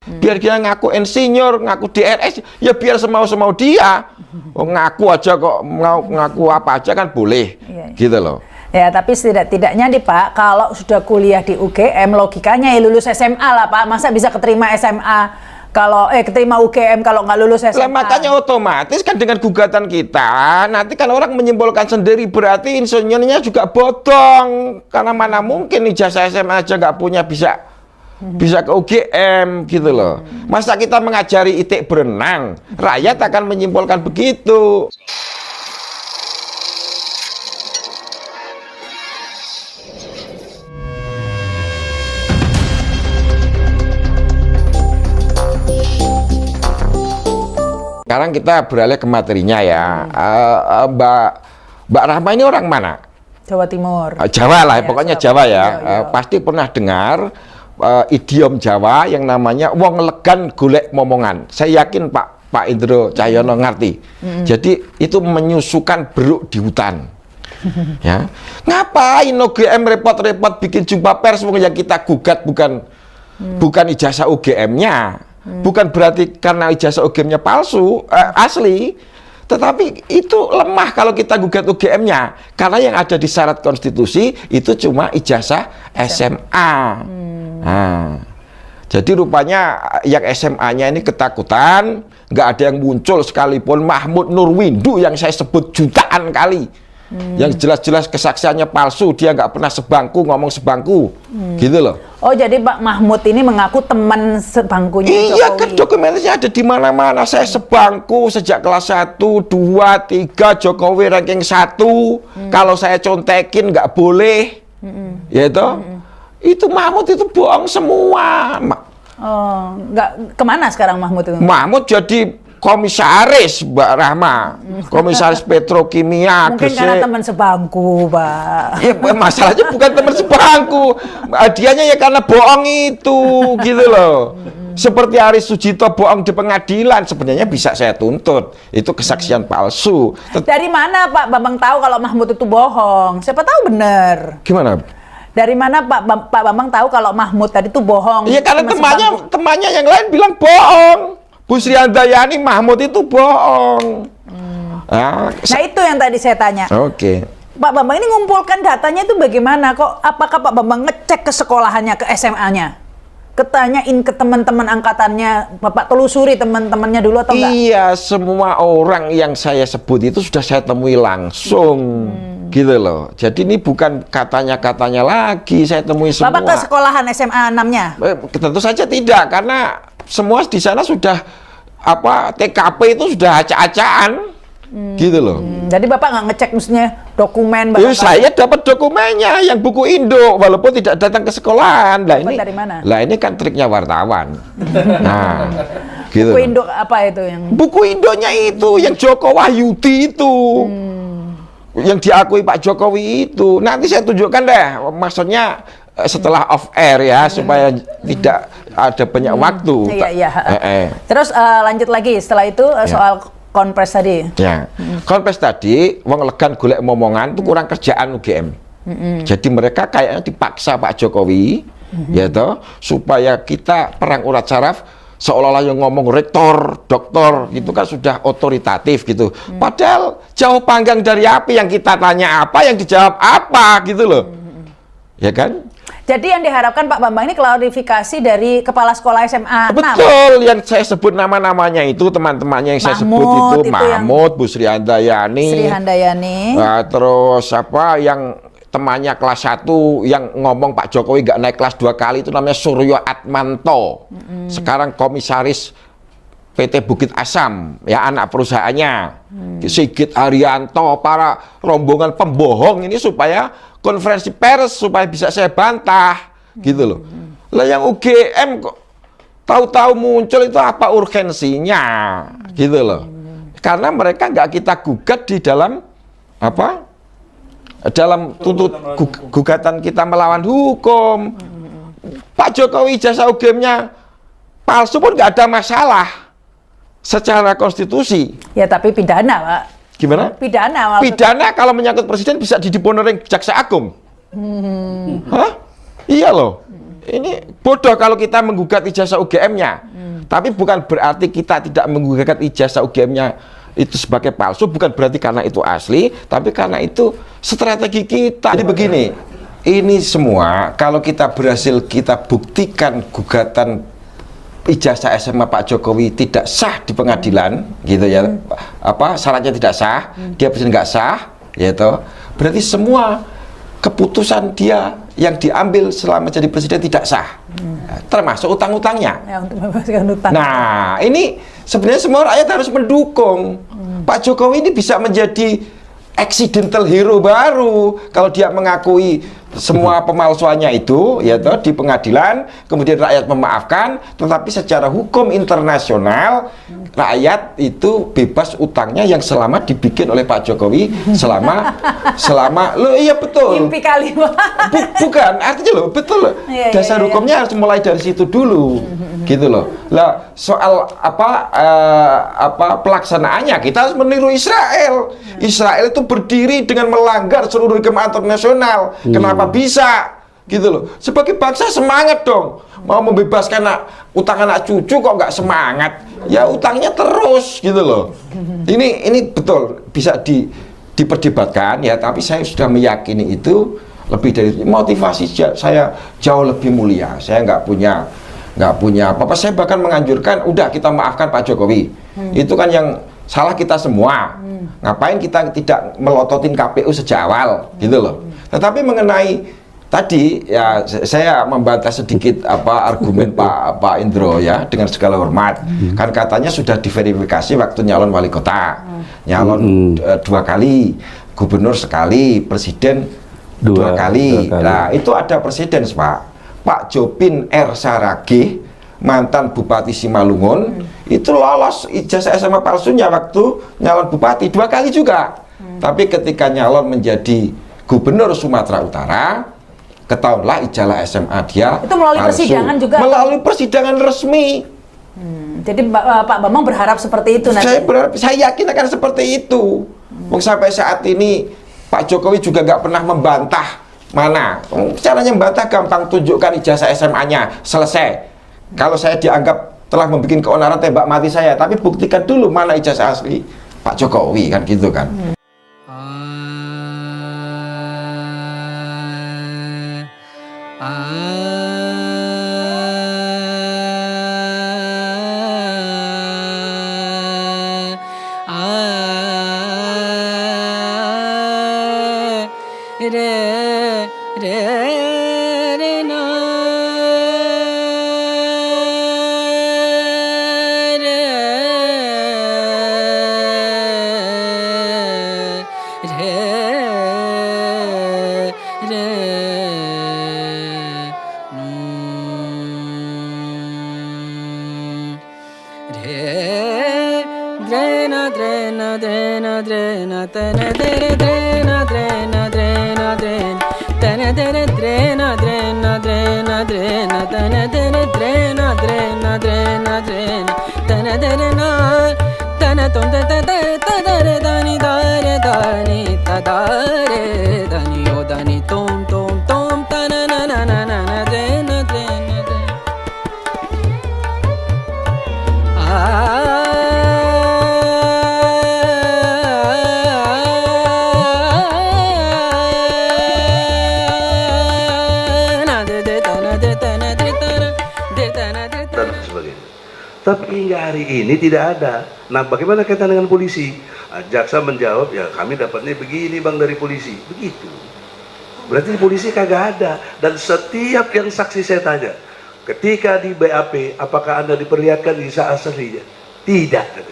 Biar dia ngaku insinyur, ngaku DRS, ya biar semau-semau dia. Oh, ngaku aja kok, ngaku apa aja kan boleh, gitu loh. Ya, tapi setidak-tidaknya nih Pak, kalau sudah kuliah di UGM, logikanya ya lulus SMA lah Pak. Masa bisa keterima SMA kalau keterima UGM kalau nggak lulus SMA? Lah, makanya otomatis kan dengan gugatan kita, nanti kan orang menyimpulkan sendiri berarti insinyurnya juga bodong. Karena mana mungkin ijazah SMA aja nggak punya bisa ke UGM gitu loh. Masa kita mengajari itik berenang, rakyat akan menyimpulkan begitu. Sekarang kita beralih ke materinya ya. Mbak Rahma ini orang mana? Jawa Timur. Jawa lah, ya, pokoknya Jawa ya. Ya. Pasti pernah dengar idiom Jawa yang namanya wong legan golek momongan. Saya yakin Pak Indro Cahyono ngerti. Jadi itu menyusukan beruk di hutan. Ya. Ngapain UGM repot-repot bikin jumpa pers yang kita gugat bukan ijazah UGM-nya. Bukan berarti karena ijazah UGM-nya palsu, asli. Tetapi itu lemah kalau kita gugat UGM-nya. Karena yang ada di syarat konstitusi itu cuma ijazah SMA. Nah, jadi rupanya yang SMA-nya ini ketakutan, nggak ada yang muncul sekalipun Mahmud Nurwindu yang saya sebut jutaan kali. Yang jelas-jelas kesaksiannya palsu, dia nggak pernah sebangku, ngomong sebangku, gitu loh. Oh, jadi Pak Mahmud ini mengaku teman sebangkunya Jokowi. Iya kan, dokumennya ada di mana-mana. Saya sebangku sejak kelas 1, 2, 3, Jokowi ranking 1. Kalau saya contekin nggak boleh, ya itu. Itu Mahmud itu bohong semua. Oh, nggak kemana sekarang Mahmud itu? Mahmud jadi komisaris, Mbak Rahma, komisaris petrokimia. Mungkin karena teman sebangku, Pak. Ya, masalahnya bukan teman sebangku, dianya ya karena bohong itu, gitu loh. Seperti Aris Sujito bohong di pengadilan, sebenarnya bisa saya tuntut, itu kesaksian palsu. Dari mana Pak Bambang tahu kalau Mahmud itu bohong? Siapa tahu benar. Gimana? Dari mana Pak Bambang tahu kalau Mahmud tadi itu bohong? Iya karena temannya yang lain bilang bohong. Bu Sri Handayani, Mahmud itu bohong. Nah, itu yang tadi saya tanya. Oke. Pak Bambang ini ngumpulkan datanya itu bagaimana? Apakah Pak Bambang ngecek ke sekolahannya, ke SMA-nya? Ketanyain ke teman-teman angkatannya, Bapak telusuri teman-temannya dulu atau enggak? Iya, semua orang yang saya sebut itu sudah saya temui langsung. Gitu loh. Jadi ini bukan katanya-katanya lagi, saya temui semua. Bapak ke sekolahan SMA 6-nya? Tentu saja tidak, karena semua di sana sudah TKP itu sudah acak-acakan. Gitu loh. Jadi Bapak nggak ngecek mestinya dokumen Bapak? Saya dapat dokumennya yang buku Indo walaupun tidak datang ke sekolahan. Lah ini dari mana? Lah ini kan triknya wartawan. Nah, gitu. Buku Indo apa itu yang? Buku Indonya itu yang Joko Wahyudi itu. Yang diakui Pak Jokowi itu. Nanti saya tunjukkan deh. Maksudnya setelah off air ya supaya tidak ada banyak waktu. Iya. Terus lanjut lagi setelah itu soal konpres tadi. Ya, konpres tadi, wong legan golek momongan itu kurang kerjaan UGM. Jadi mereka kayaknya dipaksa Pak Jokowi, ya toh, supaya kita perang urat saraf seolah-olah yang ngomong rektor, doktor, itu kan sudah otoritatif gitu. Padahal jauh panggang dari api, yang kita tanya apa, yang dijawab apa gitu loh. Ya kan? Jadi yang diharapkan Pak Bambang ini klarifikasi dari kepala sekolah SMA 6. Betul, yang saya sebut nama-namanya itu, teman-temannya yang saya sebut itu Mahmud, Bu Sri Handayani. Terus yang temannya kelas 1 yang ngomong Pak Jokowi nggak naik kelas 2 kali itu namanya Suryo Atmanto. Sekarang komisaris PT Bukit Asam, ya anak perusahaannya. Sigit Haryanto, para rombongan pembohong ini supaya konferensi pers supaya bisa saya bantah, gitu loh. Lah yang UGM kok tahu-tahu muncul itu apa urgensinya, gitu loh. Karena mereka nggak kita gugat di dalam dalam gugatan kita melawan hukum. Pak Jokowi ijazah UGM-nya palsu pun nggak ada masalah secara konstitusi. Ya tapi pidana, Pak. Gimana? Pidana. Pidana kalau menyangkut presiden bisa dideponoring Jaksa Agung. Hah? Iya loh. Ini bodoh kalau kita menggugat ijazah UGM-nya. Tapi bukan berarti kita tidak menggugat ijazah UGM-nya itu sebagai palsu, bukan berarti karena itu asli, tapi karena itu strategi kita. Jadi begini, ini semua kalau kita berhasil kita buktikan gugatan ijazah SMA Pak Jokowi tidak sah di pengadilan, gitu ya, syaratnya tidak sah, dia presiden nggak sah, gitu. Berarti semua keputusan dia yang diambil selama jadi presiden tidak sah, termasuk utang-utangnya. Ya, untuk membebaskan utang. Nah, ini sebenarnya semua rakyat harus mendukung. Pak Jokowi ini bisa menjadi accidental hero baru kalau dia mengakui semua pemalsuannya itu, ya toh, di pengadilan, kemudian rakyat memaafkan, tetapi secara hukum internasional rakyat itu bebas utangnya yang selama dibikin oleh Pak Jokowi selama lo iya betul. Mimpi kali. Bukan, artinya lo betul loh. Dasar hukumnya harus mulai dari situ dulu. Gitu loh. Lah soal pelaksanaannya kita harus meniru Israel. Israel itu berdiri dengan melanggar seluruh hukum internasional. Kenapa bisa? Gitu loh. Sebagai bangsa semangat dong. Mau membebaskan utang anak cucu kok nggak semangat? Ya utangnya terus gitu loh. Ini betul bisa diperdebatkan ya, tapi saya sudah meyakini itu lebih dari motivasi saya jauh lebih mulia. Saya nggak punya apa-apa. Saya bahkan menganjurkan udah kita maafkan Pak Jokowi. Itu kan yang salah kita semua. Ngapain kita tidak melototin KPU sejak awal gitu loh. Tetapi mengenai tadi ya saya membantah sedikit argumen Pak Indro ya, dengan segala hormat. Kan katanya sudah diverifikasi waktu nyalon wali kota. Nyalon 2 kali, gubernur sekali, presiden 2 kali. Nah, itu ada presiden, Pak Jopin R. Saragih, mantan Bupati Simalungun, itu lolos ijazah SMA palsunya waktu nyalon bupati 2 kali juga. Tapi ketika nyalon menjadi gubernur Sumatera Utara, ketahuilah ijazah SMA dia itu melalui palsu. Persidangan juga. Melalui persidangan resmi. Jadi Pak Bambang berharap seperti itu nanti. Saya yakin akan seperti itu. Sampai saat ini Pak Jokowi juga nggak pernah membantah. Mana caranya membantah? Gampang, tunjukkan ijazah SMA-nya, selesai. Kalau saya dianggap telah membuat keonaran, tembak mati saya. Tapi buktikan dulu mana ijazah asli Pak Jokowi, kan gitu kan. Tapi hingga hari ini tidak ada. Nah, bagaimana kaitan dengan polisi? Jaksa menjawab, ya kami dapatnya begini bang dari polisi. Begitu. Berarti polisi kagak ada. Dan setiap yang saksi saya tanya, ketika di BAP, apakah anda diperlihatkan ijazah aslinya? Tidak.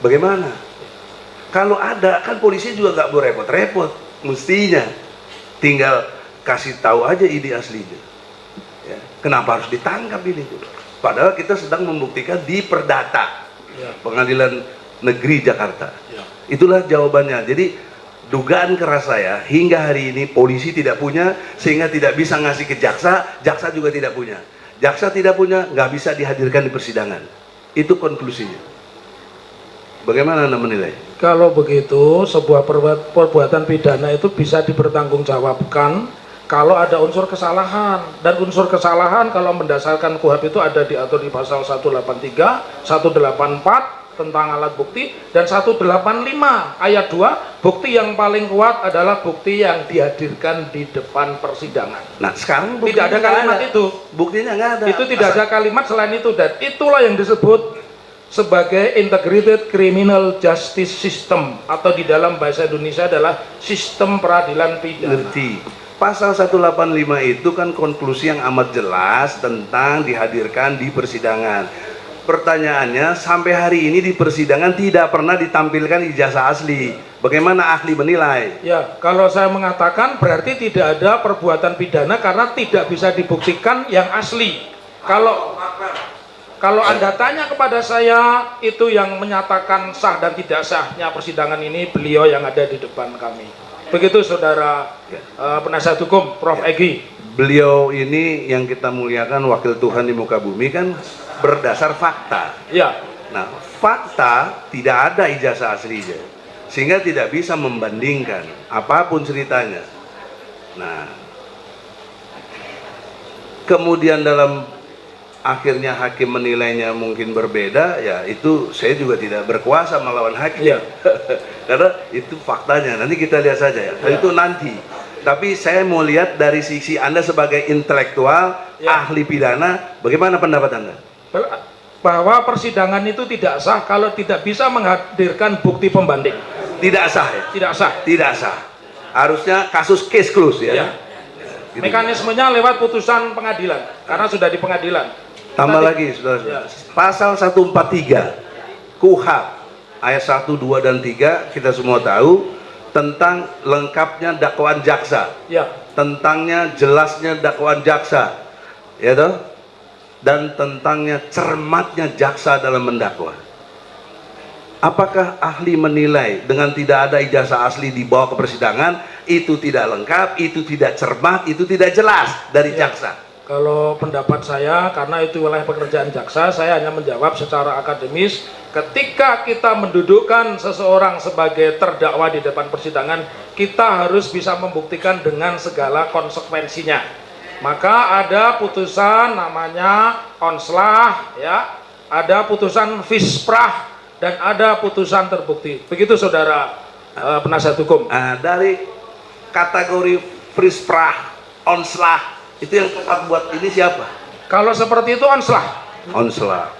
Bagaimana? Kalau ada, kan polisi juga nggak boleh repot-repot. Mestinya tinggal kasih tahu aja ini aslinya. Ya. Kenapa harus ditangkap ini? Padahal kita sedang membuktikan di Perdata, Pengadilan Negeri Jakarta. Itulah jawabannya. Jadi dugaan keras saya hingga hari ini polisi tidak punya, sehingga tidak bisa ngasih ke jaksa, jaksa juga tidak punya. Jaksa tidak punya, nggak bisa dihadirkan di persidangan. Itu konklusinya. Bagaimana Anda menilai? Kalau begitu, sebuah perbuatan pidana itu bisa dipertanggungjawabkan kalau ada unsur kesalahan, dan unsur kesalahan kalau mendasarkan KUHP itu ada diatur di pasal 183, 184 tentang alat bukti, dan 185 ayat 2, bukti yang paling kuat adalah bukti yang dihadirkan di depan persidangan. Nah sekarang Tidak ada kalimat itu. Buktinya nggak ada. Itu tidak ada kalimat selain itu, dan itulah yang disebut sebagai integrated criminal justice system, atau di dalam bahasa Indonesia adalah sistem peradilan pidana. Ngerti. Pasal 185 itu kan konklusi yang amat jelas tentang dihadirkan di persidangan. Pertanyaannya, sampai hari ini di persidangan tidak pernah ditampilkan ijazah asli. Bagaimana ahli menilai? Ya, kalau saya mengatakan berarti tidak ada perbuatan pidana karena tidak bisa dibuktikan yang asli. Kalau Anda tanya kepada saya, itu yang menyatakan sah dan tidak sahnya persidangan ini beliau yang ada di depan kami. Begitu Saudara penasihat hukum Prof. Egy. Beliau ini yang kita muliakan, wakil Tuhan di muka bumi, kan berdasar fakta. Ya. Nah, fakta tidak ada ijazah aslinya, sehingga tidak bisa membandingkan apapun ceritanya. Nah, kemudian dalam akhirnya hakim menilainya mungkin berbeda, ya itu saya juga tidak berkuasa melawan hakim. Ya. Karena itu faktanya, nanti kita lihat saja ya. Ya. Itu nanti. Tapi saya mau lihat dari sisi Anda sebagai intelektual, Ya. ahli pidana, bagaimana pendapat Anda? Bahwa persidangan itu tidak sah kalau tidak bisa menghadirkan bukti pembanding. Tidak sah ya? Tidak sah. Tidak sah. Harusnya kasus case close ya. Ya. Gitu. Mekanismenya lewat putusan pengadilan, karena sudah di pengadilan. Tambah Tadi- lagi, saudara. Ya. Pasal 143 KUHP ayat 1, 2, dan 3 kita semua tahu tentang lengkapnya dakwaan jaksa, Ya. tentangnya jelasnya dakwaan jaksa, ya toh, dan tentangnya cermatnya jaksa dalam mendakwa. Apakah ahli menilai dengan tidak ada ijazah asli dibawa ke persidangan itu tidak lengkap, itu tidak cermat, itu tidak jelas dari Ya. jaksa? Kalau pendapat saya, karena itu wilayah pekerjaan jaksa, saya hanya menjawab secara akademis. Ketika kita mendudukkan seseorang sebagai terdakwa di depan persidangan, kita harus bisa membuktikan dengan segala konsekuensinya. Maka ada putusan namanya onslah, ya, ada putusan fisprah, dan ada putusan terbukti. Begitu Saudara penasihat hukum. Dari kategori frisprah, onslah, itu yang tepat buat ini siapa? Kalau seperti itu onslah. Onslah.